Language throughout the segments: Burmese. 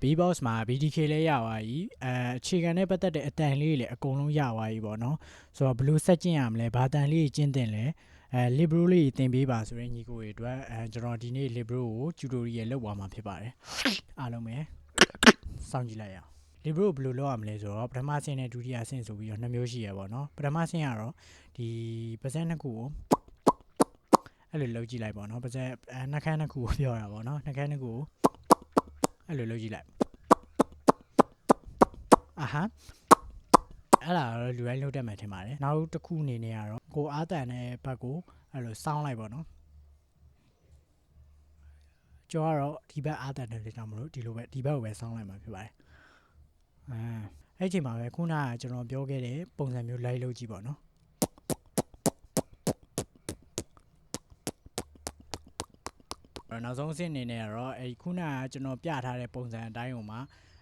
B-box မှာ BDK လည်းရသွားပြီအခြေခံနဲ့ပတ်သက်တဲ့အတန်လေးတွေလည်းအကုန်လုံးရသွားပြီပေါ့နော်ဆိုတော့ဘယ်လိုဆက်ကျင့်ရမလဲဘာတန်လေးကျင့်တင်လဲlibro လေးသင်ပေးပါဆိုရင်ညီကိုတွေအတွက်ကျွန်တော်ဒီနေ့ libro ကို tutorial လုပ်သွားမှာဖြစ်ပါတယ်အားလုံးပဲစောင့်ကြည့်လိုက်ရအောင် libro ဘယ်လိုလုပ်ရမလဲဆိုတော့ပထမဆင့်နဲ့ဒုတိယဆင့်ဆိုပြီးတော့နှစ်မျိုးရှိရပေါ့နော်ပထမဆင့်ကတော့ဒီပါးစပ်နှစ်ခုကိုအဲ့လိုလုပ်ကြည့်လိုက်ပေါ့နော်ပါးစပ်နှာခမ်းနှစ်ခုကိုပြောတာပေါ့နော်နှာခမ်းနှစ်ခုကိုအဲ့လိုလုပ်ကြည့်လိုက်အဲ့ဒါတော့လူတိုင်းလုပ်တတ်မှထင်ပါတယ်နောက်တစ်ခုအနေနဲ့ကတော့ကိုအားတန်တဲ့ဘက်ကိုအဲ့လိုစောင်းလိုက်ပေါ့နော်ကျော်ကတော့ဒီဘက်အားတန်တဲ့ကြောင့်မလို့ဒီလိုပဲဒီဘက်ကိုပဲစောင်းလိုက်မှာဖြစ်ပါတယ်အဲ့ချိန်မှာပဲခုနကကျွန်တော်ပြောခဲ့တဲ့ပုံစံမျိုးလိုက်လုပ်ကြည့်ပေါ့နော်နောက်ဆုံးအဆင့်အနေနဲ့ကတော့အဲ့ခုနကကျွန်တော်ပြထားတဲ့ပုံစံအတိုင်းဟိုမှာ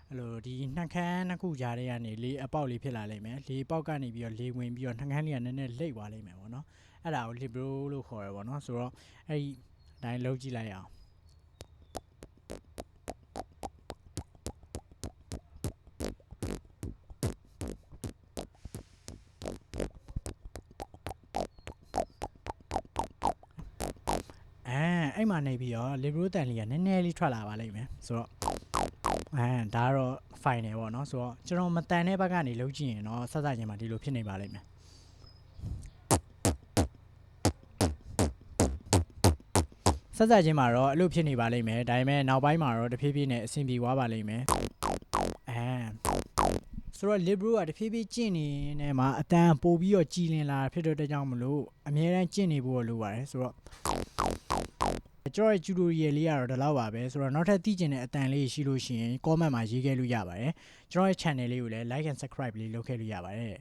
အဲ့လိုဒီနှာခမ်းနှစ်ခုကြားထဲကနေလေအပေါက်လေးဖြစ်လာလိမ့်မယ်လေပေါက်ကနေပြီးတော့လေဝင်ပြီးတော့နှာခမ်းလေးကနည်းနည်းလိမ့်သွားလိမ့်မယ်ပေါ့နော်အဲ့ဒါကို libro လို့ခေါ်ရပေါ့နော်ဆိုတော့အဲ့ဒီအတိုင်းလုပ်ကြည့်လိုက်အောင်အဲ့မှာနေပြီးတော့ libro တန်လေးကနည်းနည်းလေးထွက်လာပါလိမ့်မယ်ဆိုတော့ဒါကတော့ file နေပေါ့နော်ဆိုတော့ကျွန်တော်မတန်တဲ့ဘက်ကနေလုပ်ကြည့်ရင်တော့ဆက်စချင်းမှာဒီလိုဖြစ်နေပါလိမ့်မယ်ဆက်စချင်းမှာတော့အဲ့လိုဖြစ်နေပါလိမ့်မယ်ဒါပေမဲ့နောက်ပိုင်းမှာတော့တဖြည်းဖြည်းနဲ့အဆင်ပြေသွားပါလိမ့်မယ်ဆိုတော့ libro ကတဖြည်းဖြည်းကျင့်နေနေမှာအတန်ပို့ပြီးတော့ကြည်လင်လာဖြစ်တဲ့ကြောင့်မလို့အများအားကျင့်နေဖို့လိုပါတယ်ဆိုတော့ကျွန်တော်ရဲ့ tutorial လေးကတော့ဒီလောက်ပါပဲဆိုတော့နောက်ထပ်သိချင်တဲ့အတန်လေးရှိလို့ရှိရင် comment မှာရေးခဲ့လို့ရပါတယ်ကျွန်တော်ရဲ့ channel လေးကိုလည်း like and subscribe လေးလုပ်ခဲ့လို့ရပါတယ်